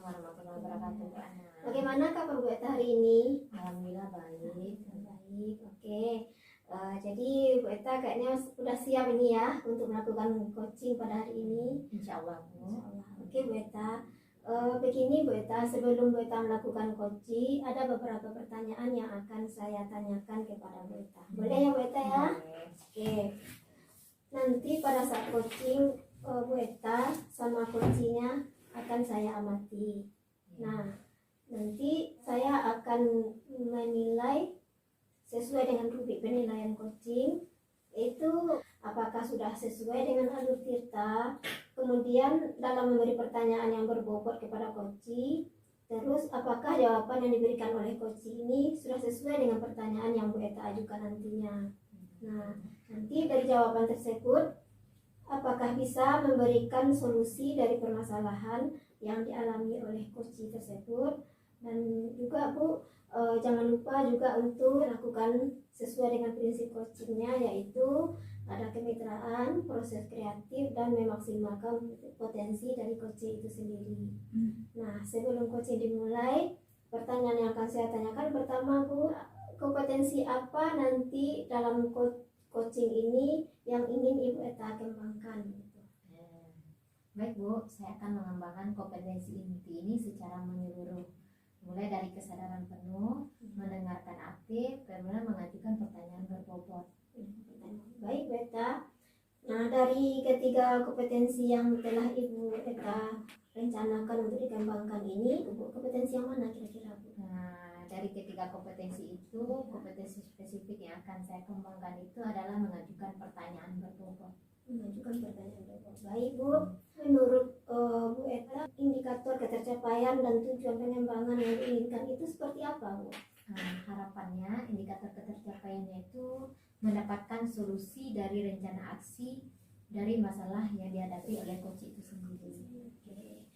warahmatullahi wabarakatuh, Bu Ana. Bagaimana kabar Bu Eta hari ini? Alhamdulillah baik. Baik, oke. Jadi Bu Eta kayaknya sudah siap ini ya untuk melakukan coaching pada hari ini. Insya Allah, Bu. Insyaallah. Oke Bu Eta. Begini Bu Eta, sebelum Bu Eta melakukan coaching, ada beberapa pertanyaan yang akan saya tanyakan kepada Bu Eta. Boleh ya Bu Eta ya? Boleh. Oke. Nanti pada saat coaching Bu Eta sama coachingnya akan saya amati. Nah, nanti saya akan menilai sesuai dengan rubrik penilaian coaching, itu apakah sudah sesuai dengan alur tirta, kemudian dalam memberi pertanyaan yang berbobot kepada coaching, terus apakah jawaban yang diberikan oleh coaching ini sudah sesuai dengan pertanyaan yang Bu Eta ajukan nantinya. Nah, nanti dari jawaban tersebut apakah bisa memberikan solusi dari permasalahan yang dialami oleh coaching tersebut. Dan juga Bu, jangan lupa juga untuk lakukan sesuai dengan prinsip coachingnya, yaitu ada kemitraan, proses kreatif, dan memaksimalkan potensi dari coaching itu sendiri. Nah, sebelum coaching dimulai, pertanyaan yang akan saya tanyakan pertama Bu, kompetensi apa nanti dalam coaching ini yang ingin Ibu Eta kembangkan gitu. Baik Bu, saya akan mengembangkan kompetensi inti ini secara menyeluruh, mulai dari kesadaran penuh, mendengarkan aktif, kemudian mengajukan pertanyaan berbobot. Baik Bu Eta. Nah, dari ketiga kompetensi yang telah Ibu Eta rencanakan untuk dikembangkan ini, kompetensi yang mana kira-kira Bu? Nah, dari ketiga kompetensi itu, kompetensi spesifik yang akan saya kembangkan itu adalah mengajukan pertanyaan berbobot. Mengajukan pertanyaan berbobot. Baik Bu, menurut Bu Eta, indikator ketercapaian dan tujuan pengembangan yang diinginkan itu seperti apa Bu? Nah, harapannya indikator ketercapaiannya itu mendapatkan solusi dari rencana aksi dari masalah yang dihadapi oleh coach itu sendiri. Oke.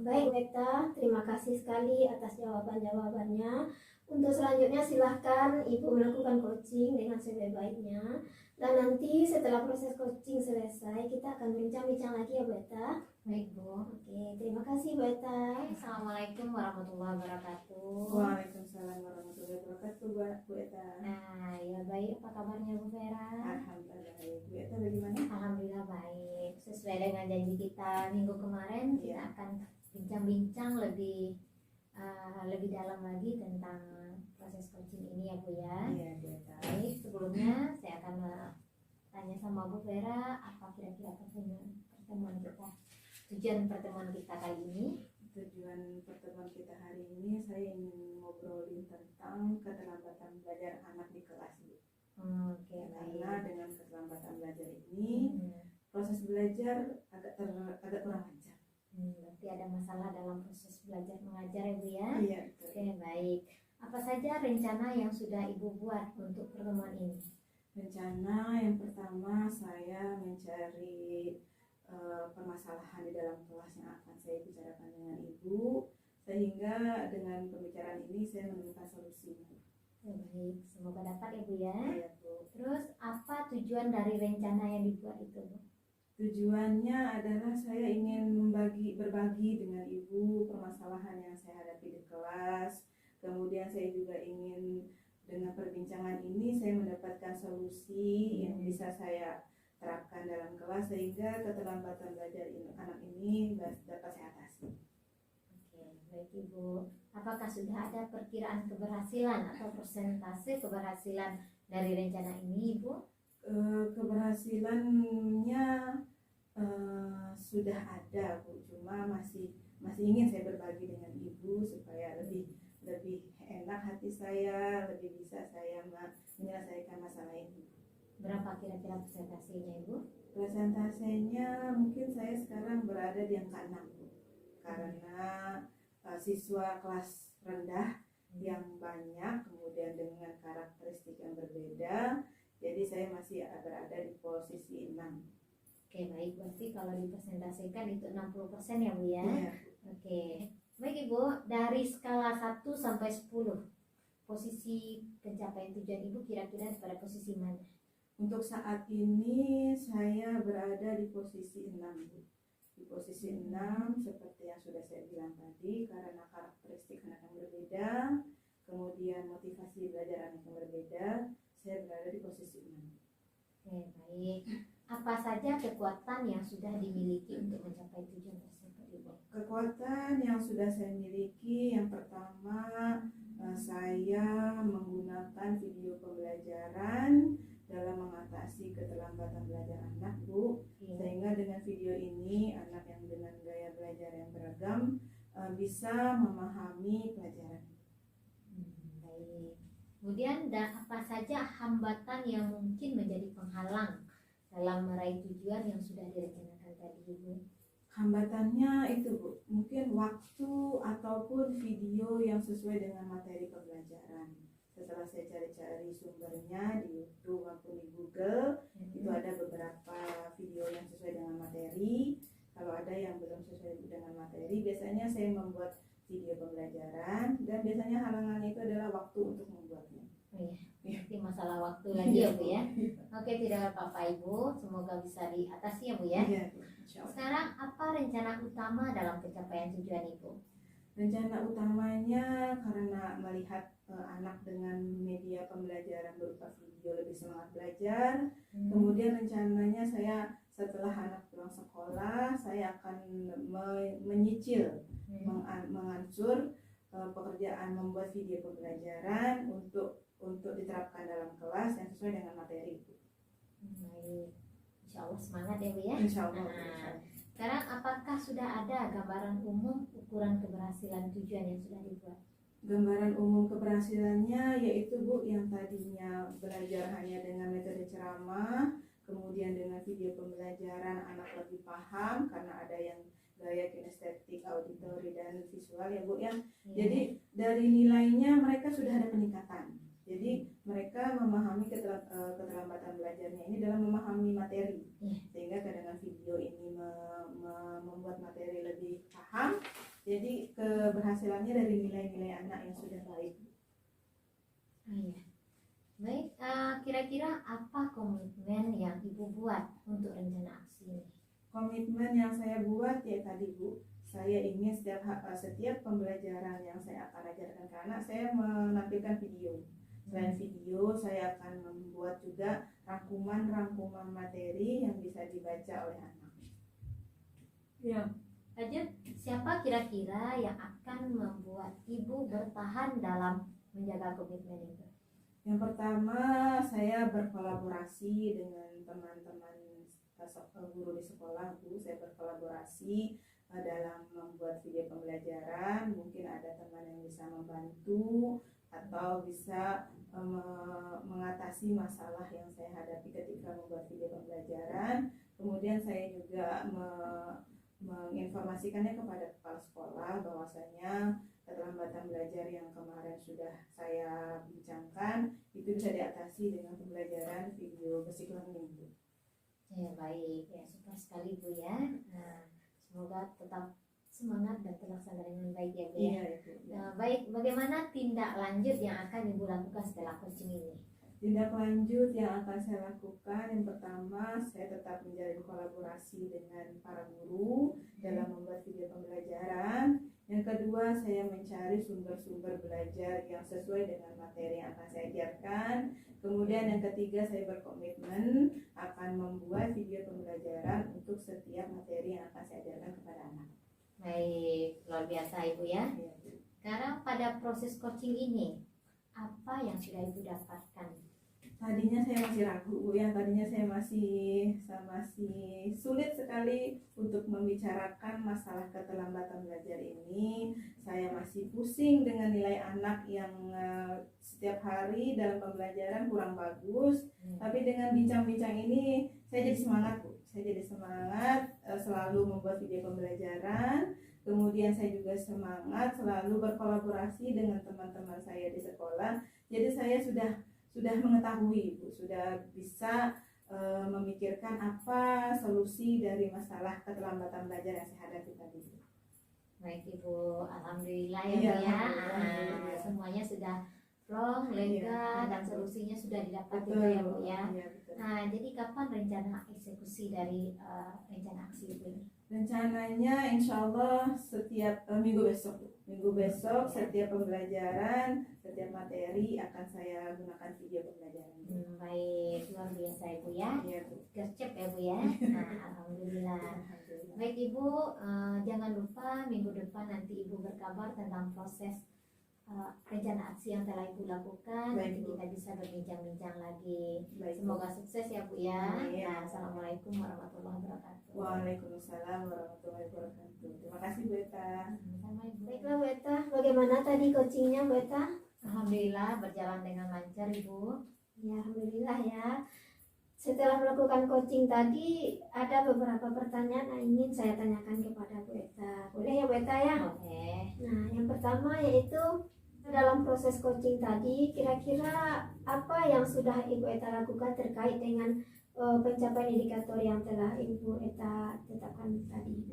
Baik Bu Eta, terima kasih sekali atas jawaban-jawabannya. Untuk selanjutnya silahkan Ibu melakukan coaching dengan sebaik-baiknya. Dan nanti setelah proses coaching selesai, kita akan bincang-bincang lagi ya Bu Eta. Baik Bu. Oke, terima kasih Bu Eta. Assalamualaikum warahmatullahi wabarakatuh. Waalaikumsalam warahmatullahi wabarakatuh, Bu Eta. Nah, ya baik, apa kabarnya Bu Vera? Alhamdulillah baik. Bu Eta bagaimana? Alhamdulillah baik. Sesuai dengan janji kita minggu kemarin, kita akan bincang-bincang lebih dalam lagi tentang proses coaching ini ya Bu ya. Iya Bu Eta. Baik, sebelumnya saya akan tanya sama Bu Vera, apa kira-kira pertemuan kita, tujuan pertemuan kita kali ini? Tujuan pertemuan kita hari ini saya ingin ngobrolin tentang keterlambatan belajar anak di kelas Bu. Oke, Karena baik. dengan keterlambatan belajar ini proses belajar agak kurang lancar. Berarti ada masalah dalam proses belajar mengajar ya Bu ya? Iya betul. Oke, baik. Apa saja rencana yang sudah Ibu buat untuk pertemuan ini? Rencana yang pertama saya mencari permasalahan di dalam kelas yang akan saya bicarakan dengan Ibu, sehingga dengan pembicaraan ini saya menemukan solusinya. Baik, semoga dapat ya Bu ya. Iya Bu. Terus apa tujuan dari rencana yang dibuat itu Bu? Tujuannya adalah saya ingin berbagi dengan Ibu permasalahan yang saya hadapi di kelas. Kemudian saya juga ingin dengan perbincangan ini saya mendapatkan solusi yang bisa saya terapkan dalam kelas sehingga keterlambatan belajar anak ini dapat saya atasi. Oke, baik Ibu. Apakah sudah ada perkiraan keberhasilan atau persentase keberhasilan dari rencana ini Ibu? Keberhasilannya sudah ada Bu, cuma masih ingin saya berbagi dengan Ibu supaya lebih enak hati saya, lebih bisa saya menyelesaikan masalah ini. Berapa kira-kira persentasenya Ibu? Presentasenya mungkin saya sekarang berada di angka 6 Bu, karena siswa kelas rendah yang banyak, kemudian dengan karakteristik yang berbeda, jadi saya masih berada di posisi 6. Oke, baik. Berarti kalau dipresentasikan itu 60% ya Bu ya? Iya. Oke. Baik Ibu, dari skala 1 sampai 10, posisi pencapaian tujuan Ibu kira-kira pada posisi mana? Untuk saat ini saya berada di posisi 6 Bu. Di posisi 6 seperti yang sudah saya bilang tadi, karena karakteristik anak yang berbeda, kemudian motivasi belajar anak yang berbeda, saya berada di posisi 6. Oke, baik. Apa saja kekuatan yang sudah dimiliki untuk mencapai tujuan tersebut, Ibu? Kekuatan yang sudah saya miliki, yang pertama, saya menggunakan video pembelajaran dalam mengatasi keterlambatan belajar anak, Bu. Iya. Sehingga dengan video ini anak yang dengan gaya belajar yang beragam bisa memahami pelajaran. Baik. Kemudian apa saja hambatan yang mungkin menjadi penghalang dalam meraih tujuan yang sudah direncanakan tadi, Ibu? Hambatannya itu, Bu, mungkin waktu ataupun video yang sesuai dengan materi pembelajaran. Setelah saya cari-cari sumbernya di YouTube maupun di Google, itu ada beberapa video yang sesuai dengan materi. Kalau ada yang belum sesuai dengan materi, biasanya saya membuat video pembelajaran, dan biasanya halangannya itu adalah waktu untuk membuatnya. Oh iya, nanti masalah waktu lagi ya, Bu ya. Oke, tidak apa-apa Ibu, semoga bisa diatasi ya, Bu ya. Iya, insya Allah. Sekarang apa rencana utama dalam pencapaian tujuan Ibu? Rencana utamanya karena melihat anak dengan media pembelajaran berupa video lebih semangat belajar. Kemudian rencananya saya setelah anak pulang sekolah, saya akan menyicil, mengansur pekerjaan membuat video pembelajaran untuk diterapkan dalam kelas yang sesuai dengan materi itu. Baik, insya Allah semangat ya, Bu ya. Insya Allah. Nah, sekarang apakah sudah ada gambaran umum ukuran keberhasilan tujuan yang sudah dibuat? Gambaran umum keberhasilannya yaitu, Bu, yang tadinya belajar hanya dengan metode ceramah, kemudian dengan video pembelajaran anak lebih paham karena ada yang gaya kinestetik, auditori, dan visual ya, Bu ya. Jadi dari nilainya mereka sudah ada peningkatan. Jadi mereka memahami keterlambatan belajarnya ini dalam memahami materi, sehingga dengan video ini membuat materi lebih paham. Jadi keberhasilannya dari nilai-nilai anak yang sudah baik. Iya. Baik, kira-kira apa komitmen yang Ibu buat untuk rencana aksi ini? Komitmen yang saya buat ya tadi, Bu, saya ingin setiap pembelajaran yang saya akan ajarkan ke anak, saya menampilkan video. Selain video, saya akan membuat juga rangkuman materi yang bisa dibaca oleh anak. Ya. Lanjut, siapa kira-kira yang akan membuat Ibu bertahan dalam menjaga komitmen itu? Yang pertama, saya berkolaborasi dengan teman-teman guru di sekolah, Bu. Saya berkolaborasi dalam membuat video pembelajaran. Mungkin ada teman yang bisa membantu atau bisa mengatasi masalah yang saya hadapi ketika membuat video pembelajaran. Kemudian saya juga menginformasikannya kepada kepala sekolah bahwasanya keterlambatan belajar yang kemarin sudah saya bincangkan itu bisa diatasi dengan pembelajaran video basic learning, Bu. Ya, baik, ya suka sekali, Bu ya. Nah, semoga tetap semangat dan terlaksana dengan baik ya, Bu ya. Nah, baik, bagaimana tindak lanjut yang akan Ibu lakukan setelah coaching ini? Tindak lanjut yang akan saya lakukan, yang pertama, saya tetap menjalin kolaborasi dengan para guru dalam membuat video pembelajaran. Yang kedua, saya mencari sumber-sumber belajar yang sesuai dengan materi yang akan saya ajarkan. Kemudian yang ketiga, saya berkomitmen akan membuat video pembelajaran untuk setiap materi yang akan saya ajarkan kepada anak. Baik, luar biasa Ibu ya. Sekarang pada proses coaching ini, apa yang sudah Ibu dapatkan? Tadinya saya masih ragu, Bu ya. Tadinya saya masih sulit sekali untuk membicarakan masalah keterlambatan belajar ini. Saya masih pusing dengan nilai anak yang setiap hari dalam pembelajaran kurang bagus. Tapi dengan bincang-bincang ini saya jadi semangat, Bu. Saya jadi semangat selalu membuat video pembelajaran. Kemudian saya juga semangat selalu berkolaborasi dengan teman-teman saya di sekolah. Jadi saya sudah mengetahui, Bu, sudah bisa memikirkan apa solusi dari masalah keterlambatan belajar yang saya hadapi tadi. Baik Ibu, alhamdulillah ya, Bu ya. Semuanya sudah plong, lega, dan solusinya sudah didapat juga ya, Bu ya. Nah, jadi kapan rencana eksekusi dari rencana aksi Ibu ini? Rencananya insya Allah setiap minggu besok, Bu. Minggu besok setiap pembelajaran, setiap materi akan saya gunakan video pembelajaran. Baik, luar biasa Ibu ya. Iya, Bu. Gercep ya Bu ya. Nah, alhamdulillah. Alhamdulillah. Baik Ibu, jangan lupa minggu depan nanti Ibu berkabar tentang proses rencana aksi yang telah Ibu lakukan. Baik, Nanti Bu. kita bisa berbincang-bincang lagi. Baik, Bu. Semoga sukses ya Bu ya. Amin. Nah, assalamualaikum warahmatullahi wabarakatuh. Waalaikumsalam warahmatullahi wabarakatuh. Terima kasih Bu Eta. Sama Ibu. Baiklah Bu Eta, bagaimana tadi coachingnya Bu Eta? Alhamdulillah berjalan dengan lancar Ibu. Ya, alhamdulillah ya. Setelah melakukan coaching tadi, ada beberapa pertanyaan yang ingin saya tanyakan kepada Bu Eta. Boleh ya Bu Eta ya? Oke. Nah, yang pertama yaitu dalam proses coaching tadi, kira-kira apa yang sudah Ibu Eta lakukan terkait dengan pencapaian indikator yang telah Ibu Eta tetapkan tadi?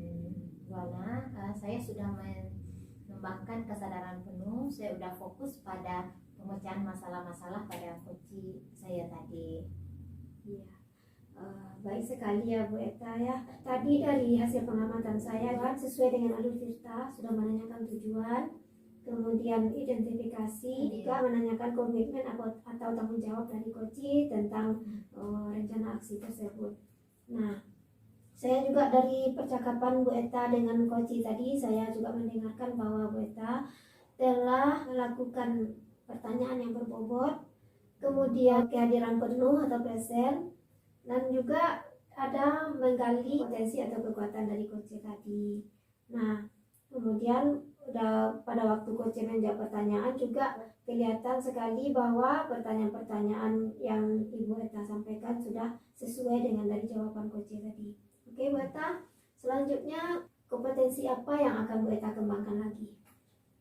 Karena saya sudah mengembangkan kesadaran penuh, saya sudah fokus pada pemecahan masalah-masalah pada coaching saya tadi. Iya, baik sekali ya Bu Eta ya. Tadi dari hasil pengamatan saya sesuai dengan alur cerita sudah menanyakan tujuan, kemudian identifikasi, juga menanyakan komitmen atau tanggung jawab dari coaching tentang rencana aksi tersebut. Nah, saya juga dari percakapan Bu Eta dengan coaching tadi, saya juga mendengarkan bahwa Bu Eta telah melakukan pertanyaan yang berbobot, kemudian kehadiran penuh atau present, dan juga ada menggali potensi atau kekuatan dari coaching tadi. Nah, kemudian pada waktu coaching menjawab pertanyaan juga kelihatan sekali bahwa pertanyaan-pertanyaan yang Ibu Eta sampaikan sudah sesuai dengan dari jawaban coaching tadi. Oke Bu Eta, selanjutnya kompetensi apa yang akan Bu Eta kembangkan lagi?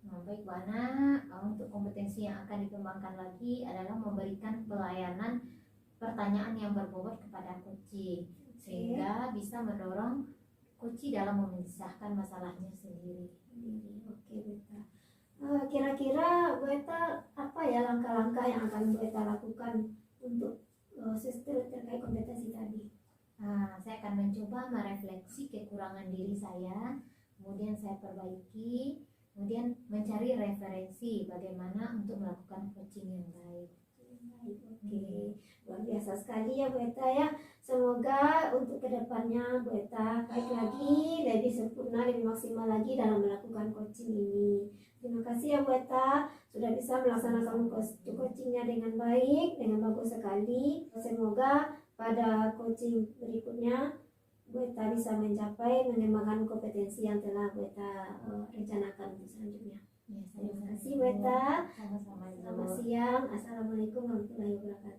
Nah, baik Bu Ana, untuk kompetensi yang akan dikembangkan lagi adalah memberikan pelayanan pertanyaan yang berbobot kepada coaching, sehingga bisa mendorong coaching dalam memisahkan masalahnya sendiri. Oke Bu Eta. Kira-kira Bu Eta apa ya langkah-langkah yang akan Bu Eta lakukan untuk sistem terkait kompetensi tadi? Saya akan mencoba merefleksi kekurangan diri saya, kemudian saya perbaiki, kemudian mencari referensi bagaimana untuk melakukan coaching yang baik. Oke, luar biasa sekali ya Bu Eta ya. Semoga untuk kedepannya Bu Eta baik lagi, lebih sempurna, lebih maksimal lagi dalam melakukan coaching ini. Terima kasih ya Bu Eta sudah bisa melaksanakan coachingnya dengan baik, dengan bagus sekali. Semoga pada coaching berikutnya Bu Eta bisa mencapai mengembangkan kompetensi yang telah Bu Eta rencanakan untuk selanjutnya. Ya, Terima kasih Bu Eta. Sama-sama. Selamat siang. Assalamualaikum warahmatullahi wabarakatuh.